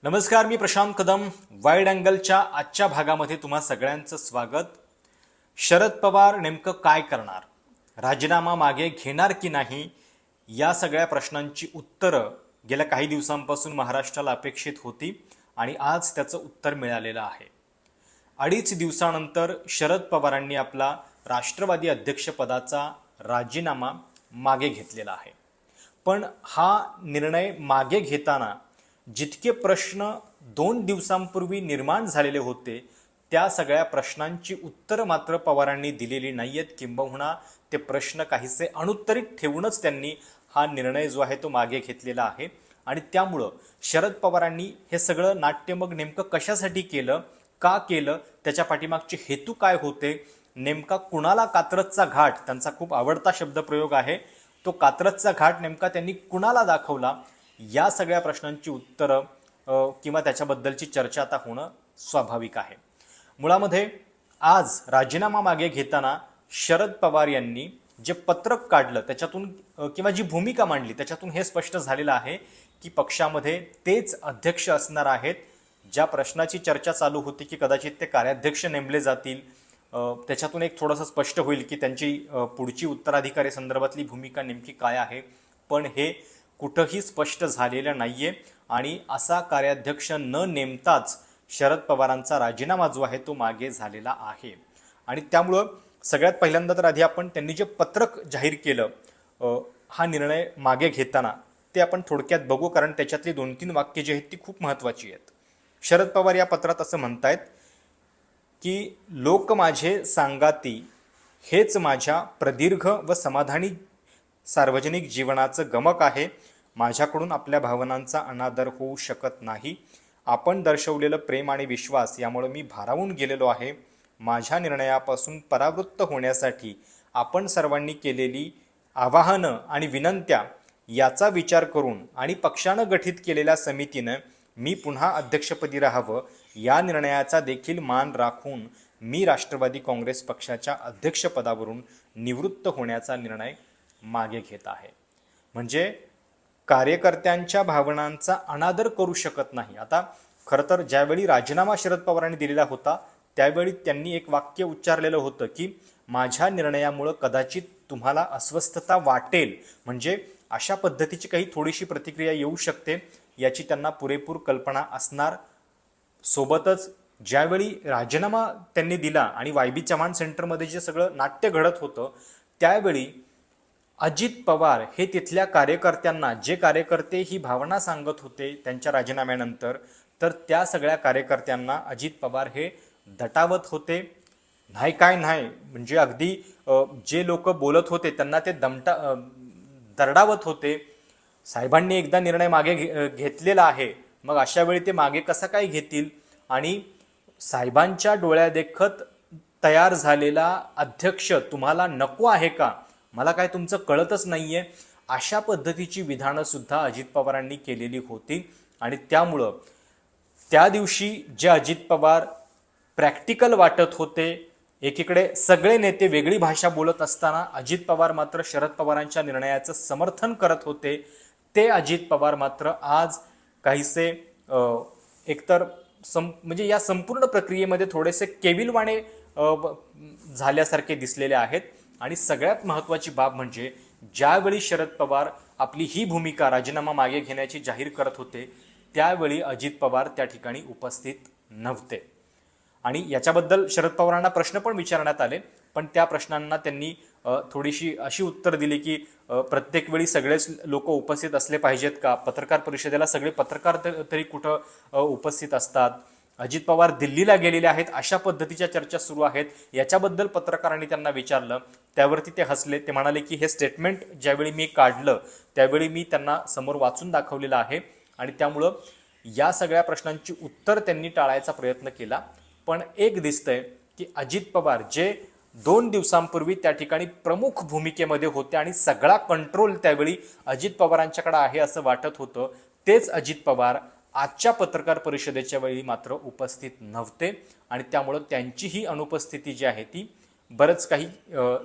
नमस्कार, मी प्रशांत कदम. वाईड अँगलच्या आजच्या भागामध्ये तुम्हा सगळ्यांचं स्वागत. शरद पवार नेमकं काय करणार, राजीनामा मागे घेणार की नाही, या सगळ्या प्रश्नांची उत्तरं गेल्या काही दिवसांपासून महाराष्ट्राला अपेक्षित होती आणि आज त्याचं उत्तर मिळालेलं आहे. 2.5 दिवसानंतर शरद पवारांनी आपला राष्ट्रवादी अध्यक्षपदाचा राजीनामा मागे घेतलेला आहे. पण हा निर्णय मागे घेताना जितके प्रश्न 2 दिवसांपूर्वी निर्माण झालेले होते त्या सगळ्या प्रश्नांची उत्तरं मात्र पवारांनी दिलेली नाहीयेत, किंबहुना ते प्रश्न काहीसे अनुत्तरित ठेवूनच त्यांनी हा निर्णय जो आहे तो मागे घेतलेला आहे. आणि त्यामुळं शरद पवारांनी हे सगळं नाट्य मग नेमकं कशासाठी केलं, का केलं, त्याच्या पाठीमागचे हेतू काय होते, नेमका कुणाला कात्रजचा घाट, त्यांचा खूप आवडता शब्दप्रयोग आहे, तो कात्रजचा घाट नेमका त्यांनी कुणाला दाखवला, या सगळ्या प्रश्नांची उत्तरं किंवा त्याच्याबद्दलची चर्चा आता होणं स्वाभाविक आहे. मुळामध्ये आज राजीनामा मागे घेताना शरद पवार यांनी जे पत्रक काढलं त्याच्यातून किंवा जी भूमिका मांडली त्याच्यातून हे स्पष्ट झालेलं आहे की पक्षामध्ये तेच अध्यक्ष असणार आहेत. ज्या प्रश्नाची चर्चा चालू होती की कदाचित ते कार्याध्यक्ष नेमले जातील, त्याच्यातून एक थोडंसं स्पष्ट होईल की त्यांची पुढची उत्तराधिकारी संदर्भातली भूमिका नेमकी काय आहे. पण हे कुठंही स्पष्ट झालेलं नाहीये आणि असा कार्याध्यक्ष न नेमताच शरद पवारांचा राजीनामा जो आहे तो मागे झालेला आहे. आणि त्यामुळं सगळ्यात पहिल्यांदा तर आधी आपण त्यांनी जे पत्रक जाहीर केलं हा निर्णय मागे घेताना ते आपण थोडक्यात बघू, कारण त्याच्यातली 2-3 वाक्य जी आहेत ती खूप महत्त्वाची आहेत. शरद पवार या पत्रात असं म्हणतायत की लोक माझे सांगाती हेच माझ्या प्रदीर्घ व समाधानी सार्वजनिक जीवनाचं गमक आहे. माझ्याकडून आपल्या भावनांचा अनादर होऊ शकत नाही. आपण दर्शवलेलं प्रेम आणि विश्वास यामुळे मी भारावून गेलेलो आहे. माझ्या निर्णयापासून परावृत्त होण्यासाठी आपण सर्वांनी केलेली आवाहनं आणि विनंत्या याचा विचार करून आणि पक्षानं गठीत केलेल्या समितीनं मी पुन्हा अध्यक्षपदी राहावं या निर्णयाचा देखील मान राखून मी राष्ट्रवादी काँग्रेस पक्षाच्या अध्यक्षपदावरून निवृत्त होण्याचा निर्णय मागे घेत आहे. म्हणजे कार्यकर्त्यांच्या भावनांचा अनादर करू शकत नाही. आता खरं तर ज्यावेळी राजीनामा शरद पवारांनी दिलेला होता त्यावेळी त्यांनी एक वाक्य उच्चारलेलं होतं की माझ्या निर्णयामुळं कदाचित तुम्हाला अस्वस्थता वाटेल, म्हणजे अशा पद्धतीची काही थोडीशी प्रतिक्रिया येऊ शकते याची त्यांना पुरेपूर कल्पना असणार. सोबतच ज्यावेळी राजीनामा त्यांनी दिला आणि वाय.बी. चव्हाण सेंटरमध्ये जे सगळं नाट्य घडत होतं त्यावेळी अजित पवार हे तिथल्या कार्यकर्त्यांना, जे कार्यकर्ते ही भावना सांगत होते त्यांच्या राजीनाम्यानंतर, तर त्या सगळ्या कार्यकर्त्यांना अजित पवार हे दटावत होते. नाही काय नाही, म्हणजे अगदी जे लोक बोलत होते त्यांना ते दरडावत होते. साहेबांनी एकदा निर्णय मागे घेतलेला आहे, मग अशा वेळी ते मागे कसा काय घेतील, आणि साहेबांच्या डोळ्यादेखत तयार झालेला अध्यक्ष तुम्हाला नको आहे का, मला काय तुमचं कळतच नाहीये, अशा पद्धतीची विधानं सुद्धा अजित पवारांनी केलेली होती. आणि त्यामुळं त्या दिवशी जे अजित पवार प्रॅक्टिकल वाटत होते, एकीकडे सगळे नेते वेगळी भाषा बोलत असताना अजित पवार मात्र शरद पवारांच्या निर्णयाचं समर्थन करत होते, ते अजित पवार मात्र आज काहीसे एकतर म्हणजे या संपूर्ण प्रक्रियेमध्ये थोडेसे केविलवाणे झाल्यासारखे दिसलेले आहेत. आणि सगळ्यात महत्त्वाची बाब म्हणजे ज्यावेळी शरद पवार आपली ही भूमिका राजीनामा मागे घेण्याची जाहीर करत होते त्यावेळी अजित पवार त्या ठिकाणी उपस्थित नव्हते. आणि याच्याबद्दल शरद पवारांना प्रश्न पण विचारण्यात आले, पण त्या प्रश्नांना त्यांनी थोडीशी अशी उत्तर दिली की प्रत्येक वेळी सगळेच लोक उपस्थित असले पाहिजेत का, पत्रकार परिषदेला सगळे पत्रकार तरी कुठं उपस्थित असतात, अजित पवार दिल्लीला गेलेले आहेत, अशा पद्धतीच्या चर्चा सुरू आहेत. याच्याबद्दल पत्रकारांनी त्यांना विचारलं, त्यावरती ते हसले. ते म्हणाले की हे स्टेटमेंट ज्यावेळी मी काढलं त्यावेळी मी त्यांना समोर वाचून दाखवलेलं आहे आणि त्यामुळं या सगळ्या प्रश्नांची उत्तर त्यांनी टाळायचा प्रयत्न केला. पण एक दिसतंय की अजित पवार जे 2 दिवसांपूर्वी त्या ठिकाणी प्रमुख भूमिकेमध्ये होते आणि सगळा कंट्रोल त्यावेळी अजित पवारांच्याकडे आहे असं वाटत होतं, तेच अजित पवार आजच्या पत्रकार परिषदेच्या वेळी मात्र उपस्थित नव्हते. आणि त्यामुळं त्यांची ही अनुपस्थिती जी आहे ती बरंच काही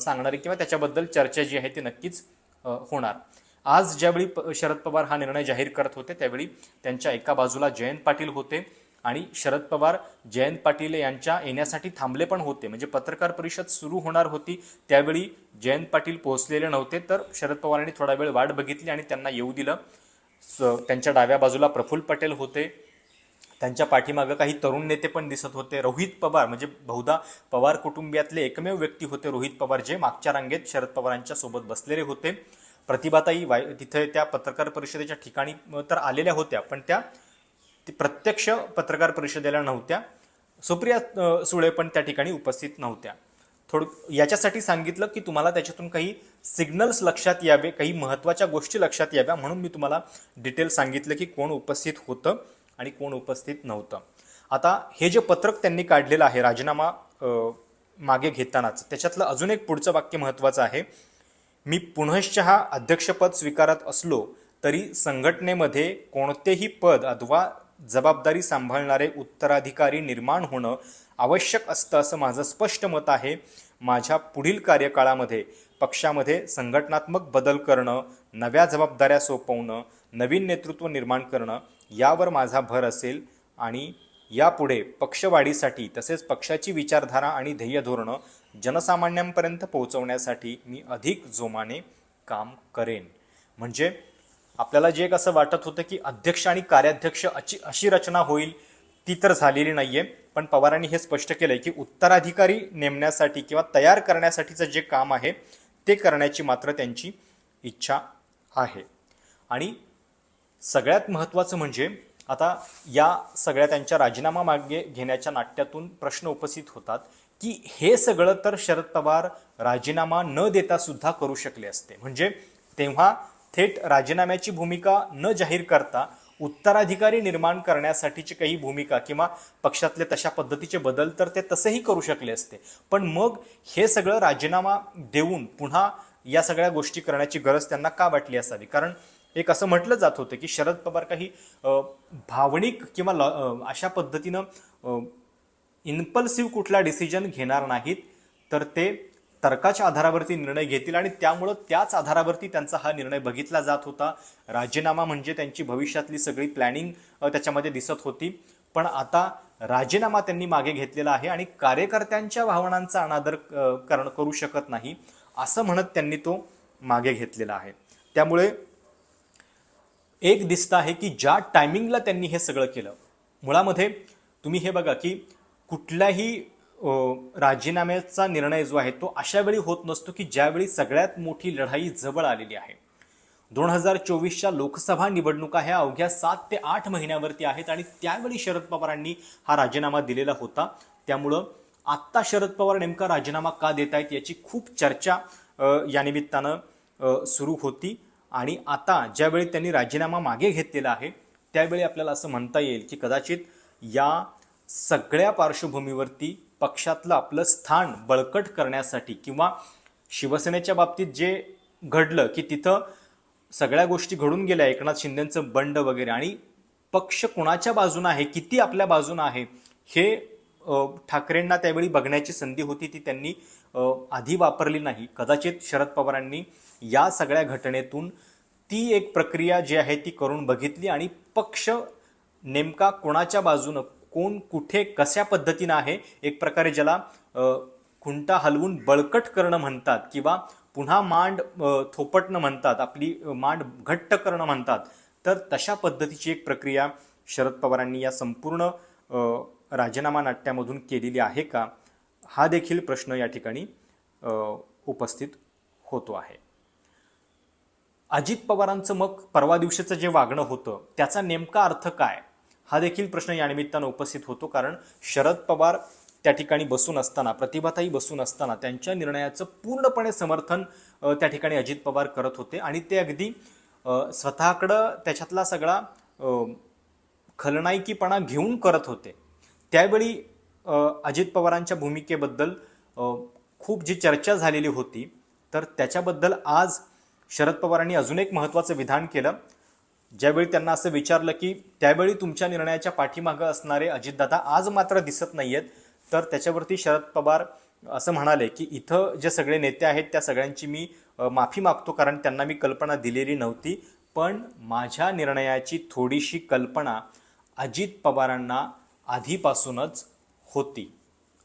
सांगणारी किंवा त्याच्याबद्दल चर्चा जी आहे ती नक्कीच होणार. आज ज्यावेळी शरद पवार हा निर्णय जाहीर करत होते त्यावेळी त्यांच्या एका बाजूला जयंत पाटील होते आणि शरद पवार जयंत पाटील यांच्या येण्यासाठी थांबले पण होते. म्हणजे पत्रकार परिषद सुरू होणार होती त्यावेळी जयंत पाटील पोहोचलेले नव्हते, तर शरद पवारांनी थोडा वेळ वाट बघितली आणि त्यांना येऊ दिलं. त्यांच्या डाव्या बाजूला प्रफुल्ल पटेल होते, त्यांच्या पाठीमागं काही तरुण नेते पण दिसत होते. रोहित पवार म्हणजे बहुधा पवार कुटुंबियातले एकमेव व्यक्ती होते रोहित पवार, जे मागच्या रांगेत शरद पवारांच्या सोबत बसलेले होते. प्रतिभाताई तिथे त्या पत्रकार परिषदेच्या ठिकाणी तर आलेल्या होत्या, पण त्या प्रत्यक्ष पत्रकार परिषदेला नव्हत्या. सुप्रिया सुळे पण त्या ठिकाणी उपस्थित नव्हत्या. याच्यासाठी सांगितलं की तुम्हाला त्याच्यातून काही सिग्नल्स लक्षात यावे, काही महत्त्वाच्या गोष्टी लक्षात याव्या, म्हणून मी तुम्हाला डिटेल सांगितलं की कोण उपस्थित होतं आणि कोण उपस्थित नव्हतं. आता हे जे पत्रक त्यांनी काढलेलं आहे राजीनामा मागे घेतानाच, त्याच्यातलं अजून एक पुढचं वाक्य महत्त्वाचं आहे. मी पुनश्च अध्यक्षपद स्वीकारत असलो तरी संघटनेमध्ये कोणतेही पद अथवा जबाबदारी सांभाळणारे उत्तराधिकारी निर्माण होणं आवश्यक असतं असं माझं स्पष्ट मत आहे. माझ्या पुढील कार्यकाळामध्ये पक्षामध्ये संघटनात्मक बदल करणं, नव्या जबाबदाऱ्या सोपवणं, नवीन नेतृत्व निर्माण करणं यावर माझा भर असेल आणि यापुढे पक्षवाढीसाठी तसेच पक्षाची विचारधारा आणि ध्येय धोरणं जनसामान्यांपर्यंत पोहोचवण्यासाठी मी अधिक जोमाने काम करेन. म्हणजे आपल्याला जे एक असं वाटत होतं की अध्यक्ष आणि कार्याध्यक्ष अशी रचना होईल, ती तर झालेली नाहीये. पण पवारांनी हे स्पष्ट केलंय की उत्तराधिकारी नेमण्यासाठी किंवा तयार करण्यासाठीचं जे काम आहे ते करण्याची मात्र त्यांची इच्छा आहे. आणि सगळ्यात महत्त्वाचं म्हणजे आता या सगळ्या त्यांच्या राजीनामा मागे घेण्याच्या नाट्यातून प्रश्न उपस्थित होतात की हे सगळं तर शरद पवार राजीनामा न देता सुद्धा करू शकले असते. म्हणजे तेव्हा थेट राजीनाम्याची भूमिका न जाहीर करता उत्तराधिकारी निर्माण करण्यासाठीची काही भूमिका किंवा पक्षातले तशा पद्धतीचे बदल तर ते तसेही करू शकले असते. पण मग हे सगळं राजीनामा देऊन पुन्हा या सगळ्या गोष्टी करण्याची गरज त्यांना का वाटली असावी? कारण एक असं म्हटलं जात होतं की शरद पवार काही भावनिक किंवा अशा पद्धतीनं इम्पल्सिव्ह कुठला डिसिजन घेणार नाहीत, तर ते तर्काच्या आधारावरती निर्णय घेतील आणि त्यामुळं त्याच आधारावरती त्यांचा हा निर्णय बघितला जात होता. राजीनामा म्हणजे त्यांची भविष्यातली सगळी प्लॅनिंग त्याच्यामध्ये दिसत होती. पण आता राजीनामा त्यांनी मागे घेतलेला आहे आणि कार्यकर्त्यांच्या भावनांचा अनादर करू शकत नाही असं म्हणत त्यांनी तो मागे घेतलेला आहे. त्यामुळे एक दिसतं आहे की ज्या टायमिंगला त्यांनी हे सगळं केलं, मुळामध्ये तुम्ही हे बघा की कुठल्याही राजीनाम्याचा निर्णय जो आहे तो अशा वेळी होत नसतो की ज्यावेळी सगळ्यात मोठी लढाई जवळ आलेली आहे. 2024च्या लोकसभा निवडणुका ह्या अवघ्या 7 ते 8 महिन्यावरती आहेत आणि त्यावेळी शरद पवारांनी हा राजीनामा दिलेला होता. त्यामुळं आत्ता शरद पवार नेमका राजीनामा का देत आहेत याची खूप चर्चा या निमित्तानं सुरू होती. आणि आता ज्यावेळी त्यांनी राजीनामा मागे घेतलेला आहे त्यावेळी आपल्याला असं म्हणता येईल की कदाचित या सगळ्या पार्श्वभूमीवरती पक्षातलं आपलं स्थान बळकट करण्यासाठी किंवा शिवसेनेच्या बाबतीत जे घडलं की तिथं सगळ्या गोष्टी घडून गेल्या, एकनाथ शिंदेंचं बंड वगैरे, आणि पक्ष कुणाच्या बाजूने आहे, किती आपल्या बाजूने आहे हे ठाकरेंना त्यावेळी बघण्याची संधी होती, ती त्यांनी आधी वापरली नाही. कदाचित शरद पवारांनी या सगळ्या घटनेतून ती एक प्रक्रिया जी आहे ती करून बघितली आणि पक्ष नेमका कोणाच्या बाजूनं, कोण कुठे कशा पद्धतीनं आहे, एक प्रकारे ज्याला खुंटा हलवून बळकट करणं म्हणतात किंवा पुन्हा मांड थोपटणं म्हणतात, आपली मांड घट्ट करणं म्हणतात, तर तशा पद्धतीची एक प्रक्रिया शरद पवारांनी या संपूर्ण राजीनामा नाट्यामधून केलेली आहे का, हा देखील प्रश्न या ठिकाणी उपस्थित होतो आहे. अजित पवारांचं मग परवा दिवशीचं जे वागणं होतं त्याचा नेमका अर्थ काय, हा देखील प्रश्न या निमित्तानं उपस्थित होतो. कारण शरद पवार त्या ठिकाणी बसून असताना, प्रतिभाताई बसून असताना त्यांच्या निर्णयाचं पूर्णपणे समर्थन त्या ठिकाणी अजित पवार करत होते आणि ते अगदी स्वतःकडं त्याच्यातला सगळा खलनायकीपणा घेऊन करत होते. त्यावेळी अजित पवारांच्या भूमिकेबद्दल खूप जी चर्चा झालेली होती, तर त्याच्याबद्दल आज शरद पवारांनी अजून एक महत्त्वाचं विधान केलं. ज्यावेळी त्यांना असं विचारलं की त्यावेळी तुमच्या निर्णयाच्या पाठीमागं असणारे अजितदादा आज मात्र दिसत नाहीयेत, तर त्याच्यावरती शरद पवार असं म्हणाले की इथं जे सगळे नेते आहेत त्या सगळ्यांची मी माफी मागतो, कारण त्यांना मी कल्पना दिलेली नव्हती, पण माझ्या निर्णयाची थोडीशी कल्पना अजित पवारांना आधीपासूनच होती.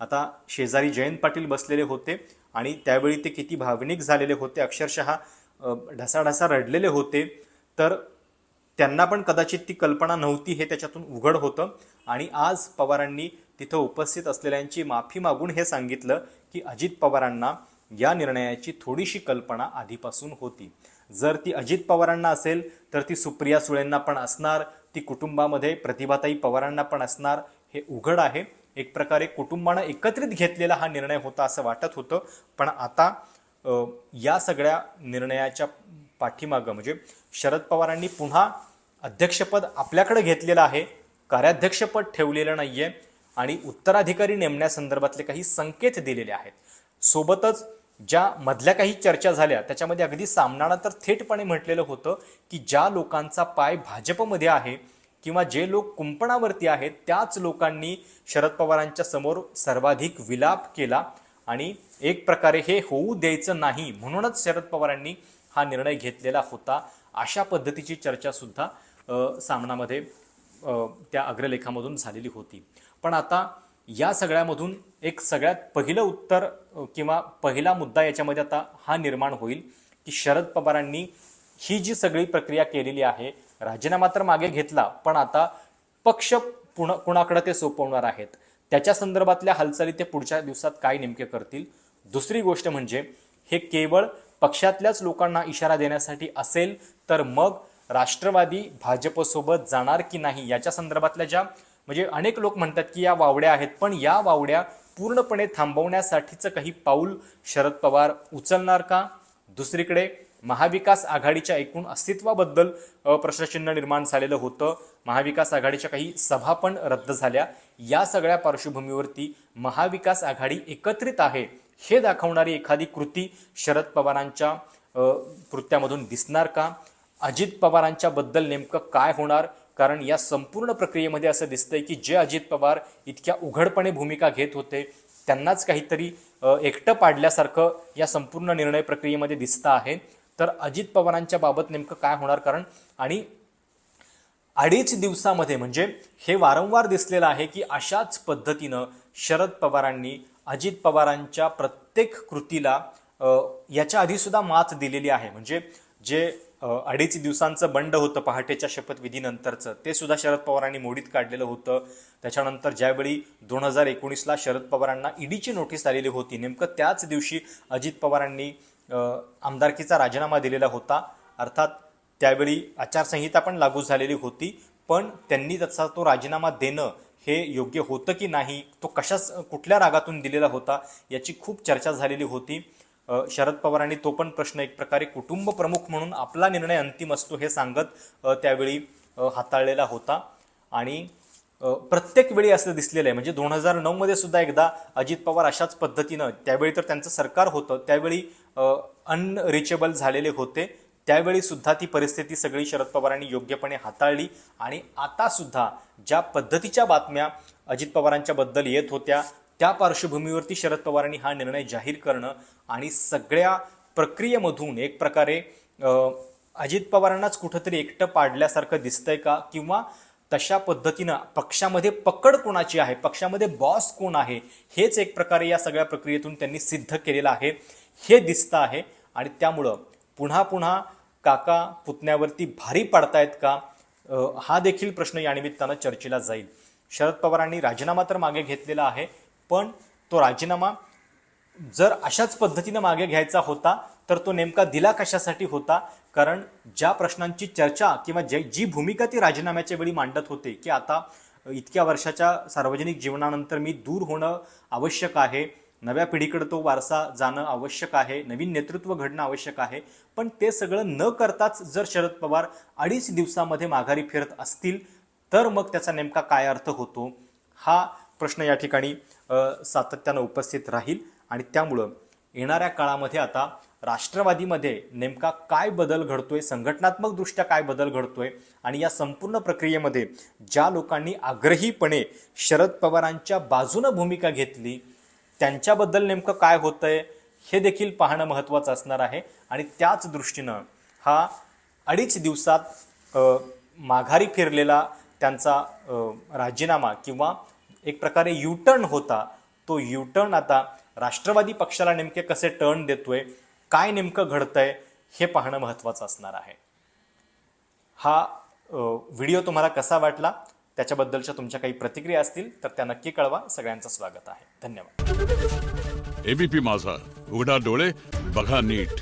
आता शेजारी जयंत पाटील बसलेले होते आणि त्यावेळी ते किती भावनिक झालेले होते, अक्षरशः ढसाढसा रडलेले होते. तर त्यांना पण कदाचित ती कल्पना नव्हती हे त्याच्यातून उघड होतं. आणि आज पवारांनी तिथं उपस्थित असलेल्यांची माफी मागून हे सांगितलं की अजित पवारांना या निर्णयाची थोडीशी कल्पना आधीपासून होती. जर ती अजित पवारांना असेल तर ती सुप्रिया सुळेंना पण असणार, ती कुटुंबामध्ये प्रतिभाताई पवारांना पण असणार, हे उघड आहे. एक प्रकारे कुटुंबानं एकत्रित घेतलेला हा निर्णय होता असं वाटत होतं. पण आता या सगळ्या निर्णयाच्या पाठीमागं म्हणजे शरद पवारांनी पुन्हा अध्यक्षपद आपल्याकडे घेतलेलं आहे, कार्याध्यक्षपद ठेवलेलं नाहीये आणि उत्तराधिकारी नेमण्यासंदर्भातले काही संकेत दिलेले आहेत. सोबतच ज्या मधल्या काही चर्चा झाल्या त्याच्यामध्ये अगदी सामनानं तर थेटपणे म्हटलेलं होतं की ज्या लोकांचा पाय भाजपमध्ये आहे किंवा जे लोक कुंपणावरती आहेत त्याच लोकांनी शरद पवारांच्या समोर सर्वाधिक विलाप केला आणि एक प्रकारे हे होऊ द्यायचं नाही म्हणूनच शरद पवारांनी हा निर्णय घेतलेला होता. अशा पद्धतीची चर्चा सुद्धा सामनामध्ये त्या अग्रलेखामधून झालेली होती. पण आता या सगळ्यामधून एक सगळ्यात पहिलं उत्तर किंवा पहिला मुद्दा याच्यामध्ये आता हा निर्माण होईल की शरद पवारांनी ही जी सगळी प्रक्रिया केलेली आहे, राजीनामा तर मागे घेतला पण आता पक्ष कुणाकडे ते सोपवणार आहेत, त्याच्या संदर्भातल्या हालचाली ते पुढच्या दिवसात काय नेमके करतील. दुसरी गोष्ट म्हणजे हे केवळ पक्षातल्याच लोकांना इशारा देण्यासाठी असेल तर मग राष्ट्रवादी भाजपसोबत जाणार की नाही याच्या संदर्भातल्या ज्या म्हणजे अनेक लोक म्हणतात की या वावड्या आहेत, पण या वावड्या पूर्णपणे थांबवण्यासाठीचं काही पाऊल शरद पवार उचलणार का. दुसरीकडे महाविकास आघाडीच्या एकूण अस्तित्वाबद्दल प्रश्नचिन्ह निर्माण झालेलं होतं. महाविकास आघाडीच्या काही सभा पण रद्द झाल्या. या सगळ्या पार्श्वभूमीवरती महाविकास आघाडी एकत्रित आहे हे दाखवणारी एखादी कृती शरद पवारांच्या कृत्यामधून दिसणार का. अजित पवारांच्या बद्दल नेमकं काय होणार, कारण या संपूर्ण प्रक्रियेमध्ये असं दिसतंय की जे अजित पवार इतक्या उघडपणे भूमिका घेत होते त्यांनाच काहीतरी एकटं पाडल्यासारखं या संपूर्ण निर्णय प्रक्रियेमध्ये दिसतं आहे. तर अजित पवारांच्या बाबत नेमकं काय होणार, कारण आणि 2.5 दिवसामध्ये म्हणजे हे वारंवार दिसलेलं आहे की अशाच पद्धतीनं शरद पवारांनी अजित पवारांच्या प्रत्येक कृतीला याच्या आधी सुद्धा मात दिलेली आहे. म्हणजे जे 2.5 दिवसांचं बंड होतं पहाटेच्या शपथविधीनंतरचं ते सुद्धा शरद पवारांनी मोडीत काढलेलं होतं. त्याच्यानंतर ज्यावेळी 2019ला शरद पवारांना ईडीची नोटीस आलेली होती, नेमकं त्याच दिवशी अजित पवारांनी आमदारकीचा राजीनामा दिलेला होता. अर्थात त्यावेळी आचारसंहिता पण लागू झालेली होती, पण त्यांनी त्याचा तो राजीनामा देणं हे योग्य होतं की नाही, तो कुठल्या रागातून दिलेला होता याची खूप चर्चा झालेली होती. शरद पवारांनी तो पण प्रश्न एक प्रकारे कुटुंब प्रमुख म्हणून आपला निर्णय अंतिम असतो हे सांगत त्यावेळी हाताळलेला होता. आणि प्रत्येक वेळी असं दिसलेलं आहे, म्हणजे 2009मध्ये सुद्धा एकदा अजित पवार अशाच पद्धतीनं, त्यावेळी तर त्यांचं सरकार होतं, त्यावेळी अनरिचेबल झालेले होते, त्यावेळी सुद्धा ती परिस्थिती सगळी शरद पवारांनी योग्यपणे हाताळली. आणि आता सुद्धा ज्या पद्धतीच्या बातम्या अजित पवारांच्या बद्दल येत होत्या त्या पार्श्वभूमीवरती शरद पवारांनी हा निर्णय जाहीर करणं आणि सगळ्या प्रक्रियेमधून एक प्रकारे अजित पवारांनाच कुठंतरी एकटं पाडल्यासारखं दिसतंय का, किंवा तशा पद्धतीनं पक्षामध्ये पकड कोणाची आहे, पक्षामध्ये बॉस कोण आहे, हेच एक प्रकारे या सगळ्या प्रक्रियेतून त्यांनी सिद्ध केलेलं आहे हे दिसतं आहे. आणि त्यामुळं पुन्हा पुन्हा काका पुतण्यावरती भारी पडतायत का, हा देखील प्रश्न या निमित्तानं चर्चेला जाईल. शरद पवारांनी राजीनामा तर मागे घेतलेला आहे, पण तो राजीनामा जर अशाच पद्धतीनं मागे घ्यायचा होता तर तो नेमका दिला कशासाठी होता. कारण ज्या प्रश्नांची चर्चा किंवा जी भूमिका ती राजीनाम्याच्या वेळी मांडत होते की आता इतक्या वर्षाच्या सार्वजनिक जीवनानंतर मी दूर होणं आवश्यक आहे, नव्या पिढीकडे तो वारसा जाणं आवश्यक आहे, नवीन नेतृत्व घडणं आवश्यक आहे, पण ते सगळं न करताच जर शरद पवार 2.5 दिवसामध्ये माघारी फिरत असतील तर मग त्याचा नेमका काय अर्थ होतो, हा प्रश्न या ठिकाणी सातत्यानं उपस्थित राहील. आणि त्यामुळं येणाऱ्या काळामध्ये आता राष्ट्रवादीमध्ये नेमका काय बदल घडतोय, संघटनात्मक दृष्ट्या काय बदल घडतोय, आणि या संपूर्ण प्रक्रियेमध्ये ज्या लोकांनी आग्रहीपणे शरद पवारांच्या बाजूनं भूमिका घेतली त्यांच्याबद्दल नेमकं काय होतंय हे देखील पाहणं महत्त्वाचं असणार आहे. आणि त्याच दृष्टीनं हा 2.5 दिवसात माघारी फिरलेला त्यांचा राजीनामा किंवा एक प्रकारे युटर्न होता, तो युटर्न आता राष्ट्रवादी पक्षाला नेमके कसे टर्न देतोय, काय नेमकं घडतंय हे पाहणं महत्त्वाचं असणार आहे. हा व्हिडिओ तुम्हाला कसा वाटला, त्याच्याबद्दलच्या तुमच्या काही प्रतिक्रिया असतील तर त्या नक्की कळवा. सगळ्यांचं स्वागत आहे. धन्यवाद. एबीपी माझा, उघडा डोळे बघा नीट.